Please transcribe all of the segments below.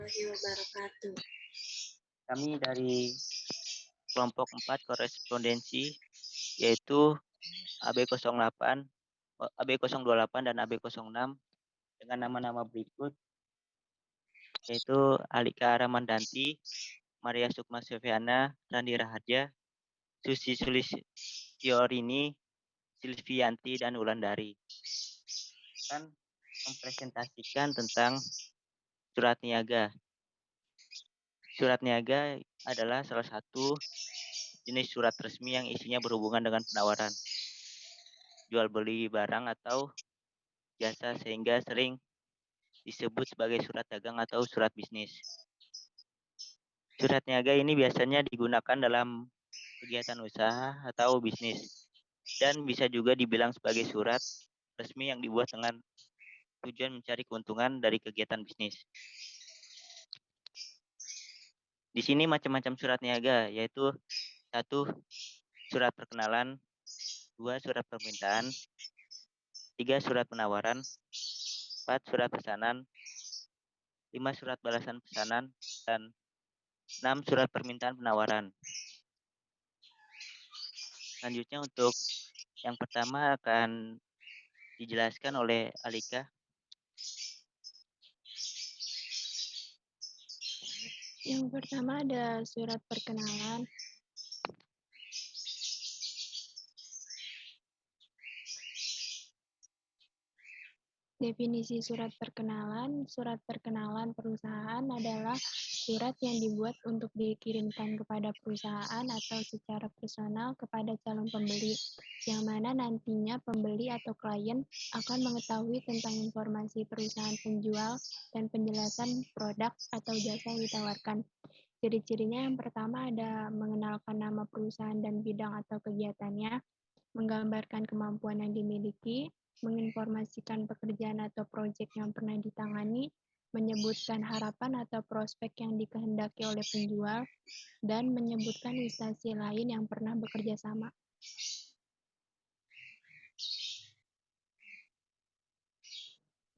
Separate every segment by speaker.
Speaker 1: warahmatullahi wabarakatuh.
Speaker 2: Kami dari kelompok 4 korespondensi, yaitu AB08, AB028 dan AB06 dengan nama-nama berikut, yaitu Alika Ramandanti, Maria Sukma Silviana, Randi Rahadja, Susi Sulistyorini, Silvianti, dan Wulandari. Akan mempresentasikan tentang surat niaga. Surat niaga adalah salah satu jenis surat resmi yang isinya berhubungan dengan penawaran, jual beli barang atau jasa, sehingga sering disebut sebagai surat dagang atau surat bisnis. Surat niaga ini biasanya digunakan dalam kegiatan usaha atau bisnis dan bisa juga dibilang sebagai surat resmi yang dibuat dengan tujuan mencari keuntungan dari kegiatan bisnis. Di sini macam-macam surat niaga, yaitu 1. Surat perkenalan, 2. Surat permintaan, 3. Surat penawaran, 4. Surat pesanan, 5. Surat balasan pesanan, dan 6. Surat permintaan penawaran. Selanjutnya untuk yang pertama akan dijelaskan oleh Alika.
Speaker 1: Yang pertama ada surat perkenalan. Definisi surat perkenalan perusahaan adalah surat yang dibuat untuk dikirimkan kepada perusahaan atau secara personal kepada calon pembeli, yang mana nantinya pembeli atau klien akan mengetahui tentang informasi perusahaan penjual dan penjelasan produk atau jasa yang ditawarkan. Ciri-cirinya yang pertama ada mengenalkan nama perusahaan dan bidang atau kegiatannya, menggambarkan kemampuan yang dimiliki, menginformasikan pekerjaan atau proyek yang pernah ditangani, menyebutkan harapan atau prospek yang dikehendaki oleh penjual, dan menyebutkan instansi lain yang pernah bekerja sama.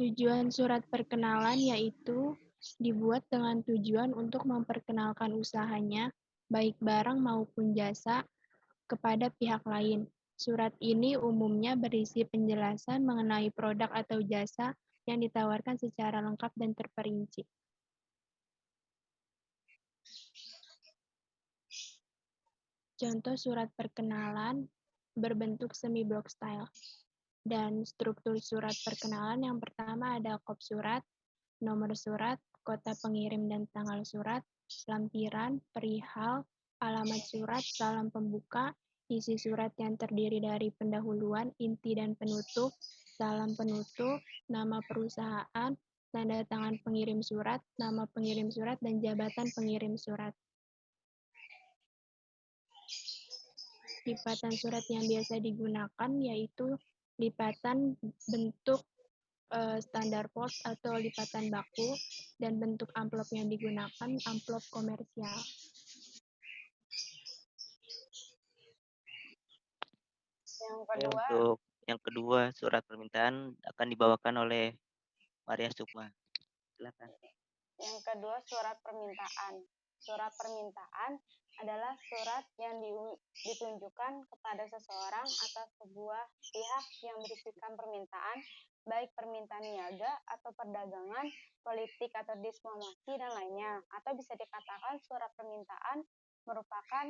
Speaker 1: Tujuan surat perkenalan yaitu dibuat dengan tujuan untuk memperkenalkan usahanya, baik barang maupun jasa, kepada pihak lain. Surat ini umumnya berisi penjelasan mengenai produk atau jasa yang ditawarkan secara lengkap dan terperinci. Contoh surat perkenalan berbentuk semi-block style. Dan struktur surat perkenalan yang pertama ada kop surat, nomor surat, kota pengirim dan tanggal surat, lampiran, perihal, alamat surat, salam pembuka, isi surat yang terdiri dari pendahuluan, inti dan penutup, salam penutup, nama perusahaan, tanda tangan pengirim surat, nama pengirim surat, dan jabatan pengirim surat. Lipatan surat yang biasa digunakan yaitu lipatan bentuk standar pos atau lipatan baku, dan bentuk amplop yang digunakan amplop komersial.
Speaker 2: Untuk yang kedua, surat permintaan akan dibawakan oleh Maria Sukma. Silakan.
Speaker 3: Yang kedua, surat permintaan. Surat permintaan adalah surat yang ditunjukkan kepada seseorang atau sebuah pihak yang berisikan permintaan, baik permintaan niaga atau perdagangan, politik atau diplomasi dan lainnya. Atau bisa dikatakan surat permintaan merupakan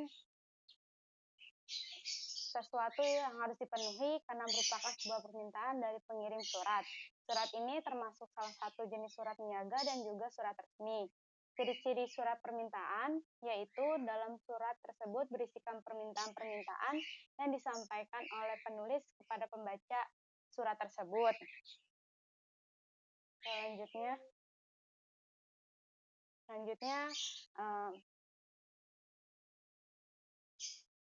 Speaker 3: sesuatu yang harus dipenuhi karena merupakan sebuah permintaan dari pengirim surat. Surat ini termasuk salah satu jenis surat niaga dan juga surat resmi. Ciri-ciri surat permintaan yaitu dalam surat tersebut berisikan permintaan-permintaan yang disampaikan oleh penulis kepada pembaca surat tersebut. Selanjutnya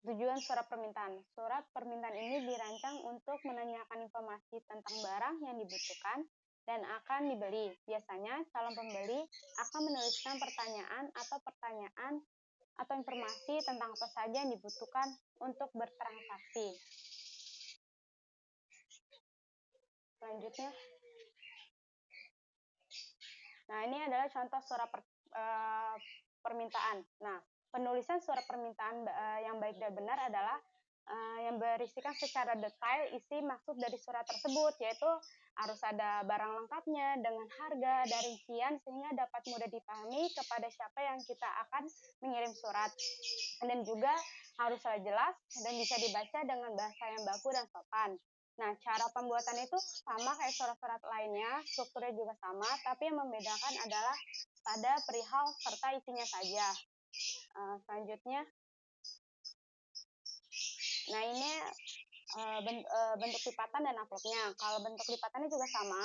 Speaker 3: tujuan surat permintaan. Surat permintaan ini dirancang untuk menanyakan informasi tentang barang yang dibutuhkan dan akan dibeli. Biasanya calon pembeli akan menuliskan pertanyaan atau informasi tentang apa saja yang dibutuhkan untuk bertransaksi. Selanjutnya, Nah, ini adalah contoh surat permintaan. Nah, penulisan surat permintaan yang baik dan benar adalah yang berisikan secara detail isi maksud dari surat tersebut, yaitu harus ada barang lengkapnya dengan harga dan rincian sehingga dapat mudah dipahami kepada siapa yang kita akan mengirim surat. Dan juga harus jelas dan bisa dibaca dengan bahasa yang baku dan sopan. Nah, cara pembuatan itu sama kayak surat-surat lainnya, strukturnya juga sama, tapi yang membedakan adalah pada perihal serta isinya saja. Selanjutnya, nah ini bentuk lipatan dan amplopnya. Kalau bentuk lipatannya juga sama,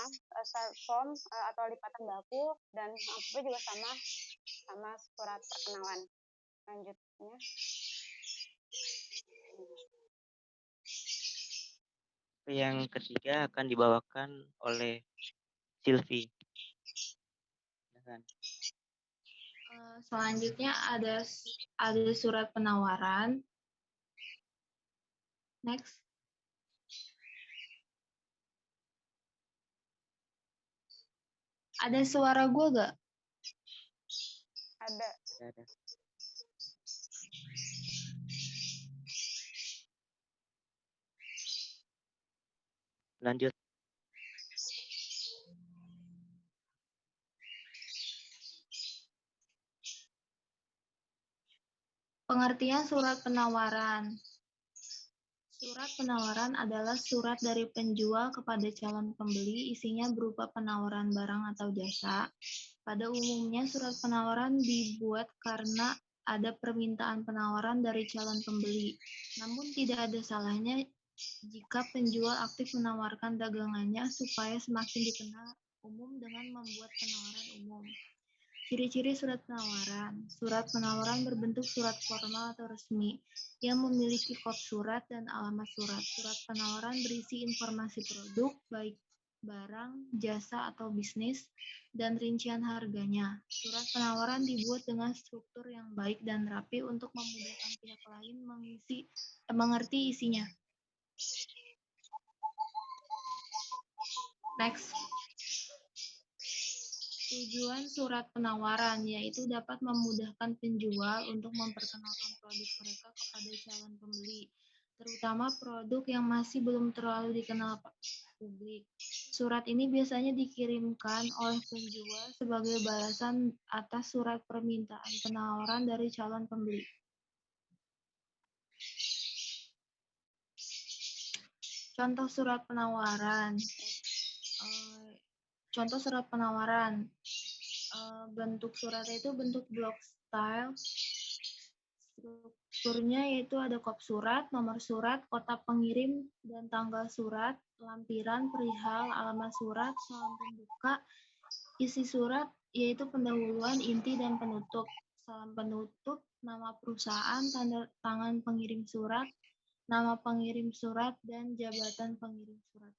Speaker 3: form atau lipatan baku, dan amplopnya juga sama surat perkenalan. Selanjutnya.
Speaker 2: Yang ketiga akan dibawakan oleh Silvi.
Speaker 4: Selanjutnya ada surat penawaran. Next. Ada suara gue gak?
Speaker 3: Ada.
Speaker 2: Lanjut.
Speaker 4: Pengertian surat penawaran. Surat penawaran adalah surat dari penjual kepada calon pembeli, isinya berupa penawaran barang atau jasa. Pada umumnya, surat penawaran dibuat karena ada permintaan penawaran dari calon pembeli. Namun tidak ada salahnya jika penjual aktif menawarkan dagangannya supaya semakin dikenal umum dengan membuat penawaran umum. Ciri-ciri surat penawaran. Surat penawaran berbentuk surat formal atau resmi yang memiliki kod surat dan alamat surat. Surat penawaran berisi informasi produk, baik barang, jasa, atau bisnis, dan rincian harganya. Surat penawaran dibuat dengan struktur yang baik dan rapi untuk memudahkan pihak lain mengerti isinya. Next. Tujuan surat penawaran yaitu dapat memudahkan penjual untuk memperkenalkan produk mereka kepada calon pembeli, terutama produk yang masih belum terlalu dikenal publik. Surat ini biasanya dikirimkan oleh penjual sebagai balasan atas surat permintaan penawaran dari calon pembeli. Contoh surat penawaran. Contoh surat penawaran. Bentuk suratnya itu bentuk block style. Strukturnya yaitu ada kop surat, nomor surat, kota pengirim, dan tanggal surat, lampiran, perihal, alamat surat, salam pembuka. Isi surat yaitu pendahuluan, inti, dan penutup. Salam penutup, nama perusahaan, tanda tangan pengirim surat, nama pengirim surat, dan jabatan pengirim surat.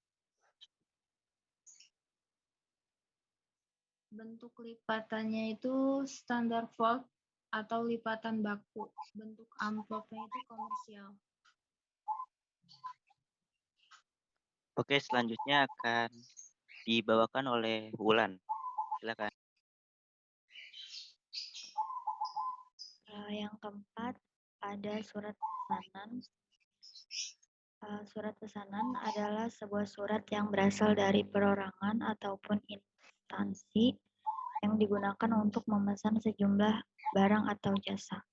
Speaker 4: Bentuk lipatannya itu standar fold atau lipatan baku. Bentuk amplopnya itu komersial.
Speaker 2: Oke, selanjutnya akan dibawakan oleh Wulan. Silakan.
Speaker 1: Yang keempat, ada surat pesanan. Surat pesanan adalah sebuah surat yang berasal dari perorangan ataupun instansi yang digunakan untuk memesan sejumlah barang atau jasa.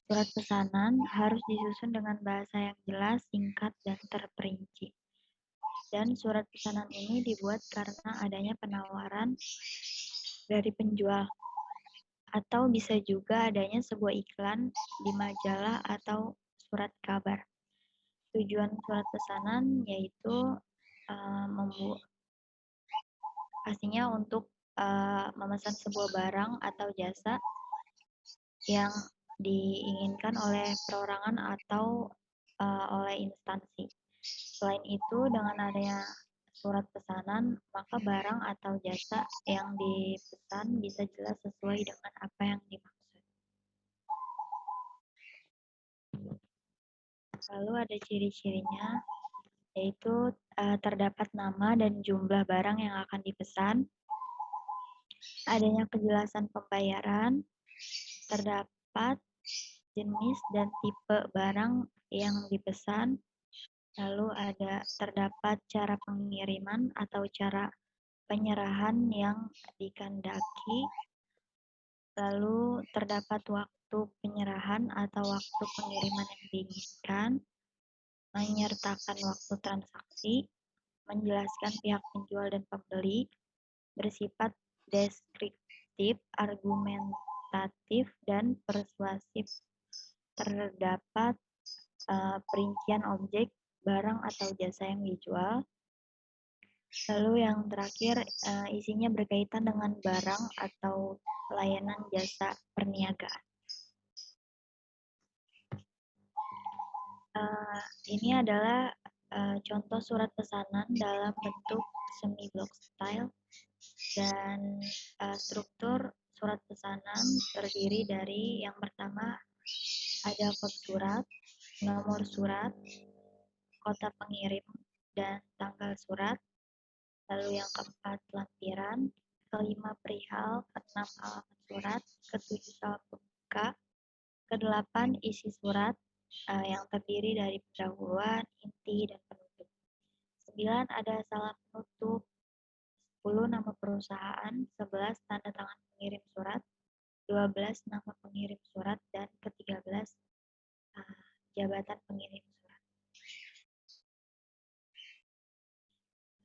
Speaker 1: Surat pesanan harus disusun dengan bahasa yang jelas, singkat, dan terperinci. Dan surat pesanan ini dibuat karena adanya penawaran dari penjual, atau bisa juga adanya sebuah iklan di majalah atau surat kabar. Tujuan surat pesanan yaitu pastinya untuk memesan sebuah barang atau jasa yang diinginkan oleh perorangan atau oleh instansi. Selain itu, dengan adanya surat pesanan, maka barang atau jasa yang dipesan bisa jelas sesuai dengan apa yang dimaksud. Lalu ada ciri-cirinya, yaitu terdapat nama dan jumlah barang yang akan dipesan,
Speaker 5: adanya kejelasan pembayaran, terdapat jenis dan tipe barang yang dipesan, lalu terdapat cara pengiriman atau cara penyerahan yang dikehendaki, lalu terdapat waktu penyerahan atau waktu pengiriman yang diinginkan, menyertakan waktu transaksi, menjelaskan pihak penjual dan pembeli, bersifat deskriptif, argumentatif, dan persuasif. Terdapat perincian objek, barang atau jasa yang dijual. Lalu yang terakhir, isinya berkaitan dengan barang atau layanan jasa perniagaan. Ini adalah contoh surat pesanan dalam bentuk semi-block style, dan struktur surat pesanan terdiri dari yang pertama ada kod surat, nomor surat, kota pengirim, dan tanggal surat. Lalu yang keempat lampiran, kelima perihal, keenam alamat surat, ketujuh salam pembuka, kedelapan isi surat yang terdiri dari pendahuluan, inti, dan penutup. 9 ada salam penutup, 10 nama perusahaan, 11 tanda tangan pengirim surat, 12 nama pengirim surat, dan ke-13 jabatan pengirim surat.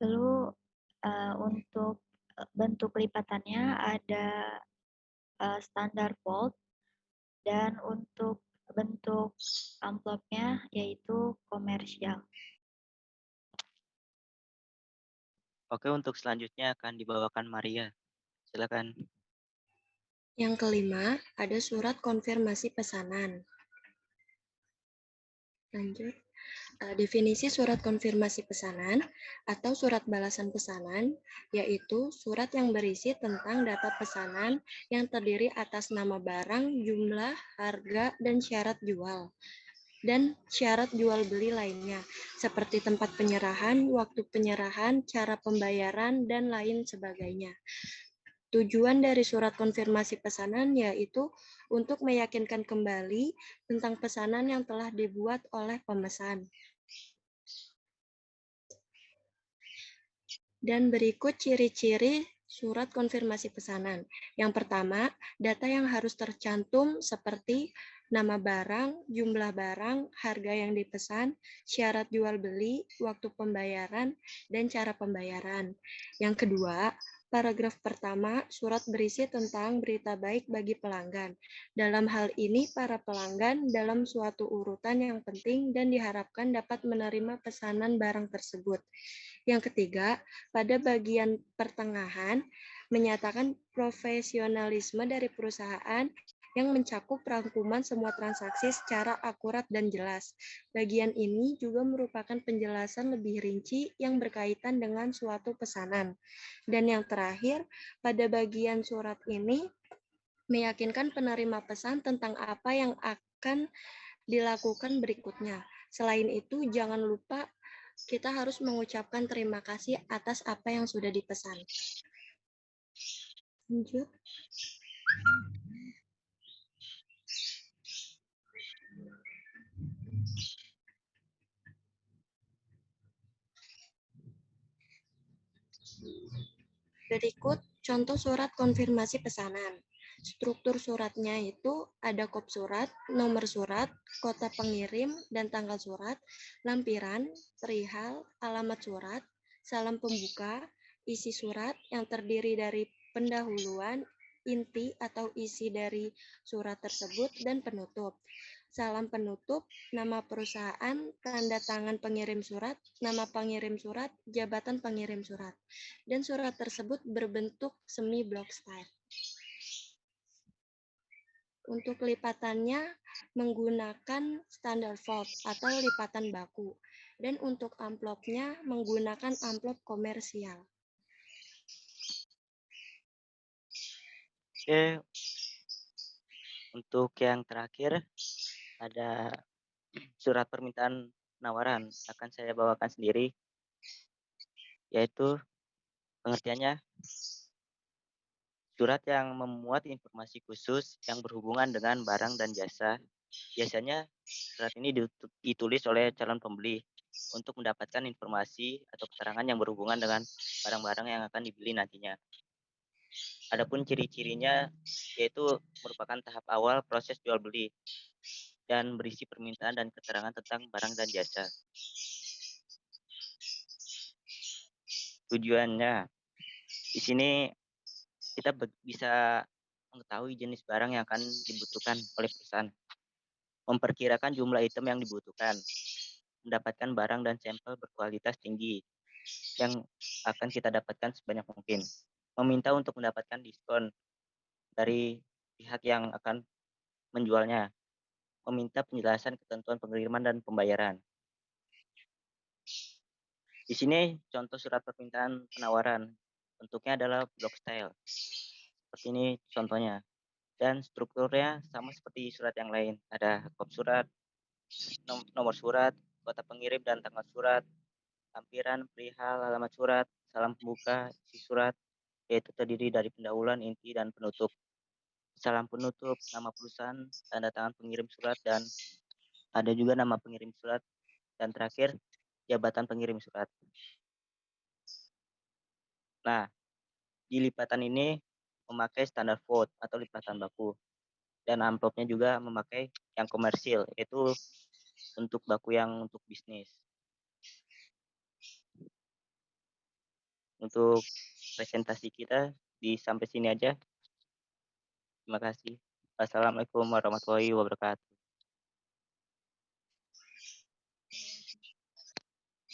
Speaker 5: Lalu untuk bentuk lipatannya ada standar fold, dan untuk bentuk amplopnya yaitu komersial.
Speaker 2: Oke, untuk selanjutnya akan dibawakan Maria. Silakan.
Speaker 6: Yang kelima, ada surat konfirmasi pesanan. Lanjut. Definisi surat konfirmasi pesanan atau surat balasan pesanan, yaitu surat yang berisi tentang data pesanan yang terdiri atas nama barang, jumlah, harga, dan syarat jual. Dan syarat jual beli lainnya, seperti tempat penyerahan, waktu penyerahan, cara pembayaran, dan lain sebagainya. Tujuan dari surat konfirmasi pesanan yaitu untuk meyakinkan kembali tentang pesanan yang telah dibuat oleh pemesan. Dan berikut ciri-ciri surat konfirmasi pesanan. Yang pertama, data yang harus tercantum seperti nama barang, jumlah barang, harga yang dipesan, syarat jual beli, waktu pembayaran, dan cara pembayaran. Yang kedua, paragraf pertama, surat berisi tentang berita baik bagi pelanggan. Dalam hal ini, para pelanggan dalam suatu urutan yang penting dan diharapkan dapat menerima pesanan barang tersebut. Yang ketiga, pada bagian pertengahan, menyatakan profesionalisme dari perusahaan yang mencakup rangkuman semua transaksi secara akurat dan jelas. Bagian ini juga merupakan penjelasan lebih rinci yang berkaitan dengan suatu pesanan. Dan yang terakhir, pada bagian surat ini, meyakinkan penerima pesan tentang apa yang akan dilakukan berikutnya. Selain itu, jangan lupa kita harus mengucapkan terima kasih atas apa yang sudah dipesan. Lanjut. Berikut contoh surat konfirmasi pesanan. Struktur suratnya itu ada kop surat, nomor surat, kota pengirim, dan tanggal surat, lampiran, perihal, alamat surat, salam pembuka, isi surat yang terdiri dari pendahuluan, inti atau isi dari surat tersebut, dan penutup. Salam penutup, nama perusahaan, tanda tangan pengirim surat, nama pengirim surat, jabatan pengirim surat. Dan surat tersebut berbentuk semi-block style. Untuk lipatannya menggunakan standar fold atau lipatan baku. Dan untuk amplopnya menggunakan amplop komersial.
Speaker 2: Oke, untuk yang terakhir ada surat permintaan penawaran. Akan saya bawakan sendiri, yaitu pengertiannya Surat yang memuat informasi khusus yang berhubungan dengan barang dan jasa. Biasanya surat ini ditulis oleh calon pembeli untuk mendapatkan informasi atau keterangan yang berhubungan dengan barang-barang yang akan dibeli nantinya. Adapun ciri-cirinya yaitu merupakan tahap awal proses jual beli dan berisi permintaan dan keterangan tentang barang dan jasa. Tujuannya di sini kita bisa mengetahui jenis barang yang akan dibutuhkan oleh perusahaan, memperkirakan jumlah item yang dibutuhkan, mendapatkan barang dan sampel berkualitas tinggi yang akan kita dapatkan sebanyak mungkin, meminta untuk mendapatkan diskon dari pihak yang akan menjualnya, meminta penjelasan ketentuan pengiriman dan pembayaran. Di sini contoh surat permintaan penawaran, bentuknya adalah block style. Seperti ini contohnya. Dan strukturnya sama seperti surat yang lain. Ada kop surat, nomor surat, kota pengirim dan tanggal surat, lampiran, perihal, alamat surat, salam pembuka, isi surat, yaitu terdiri dari pendahuluan, inti, dan penutup. Salam penutup, nama perusahaan, tanda tangan pengirim surat, dan ada juga nama pengirim surat, dan terakhir, jabatan pengirim surat. Nah, di lipatan ini memakai standar vote atau lipatan baku. Dan amplopnya juga memakai yang komersil, yaitu untuk baku yang untuk bisnis. Untuk presentasi kita sampai sini aja. Terima kasih. Wassalamualaikum warahmatullahi wabarakatuh.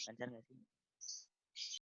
Speaker 2: Lancar nggak sih?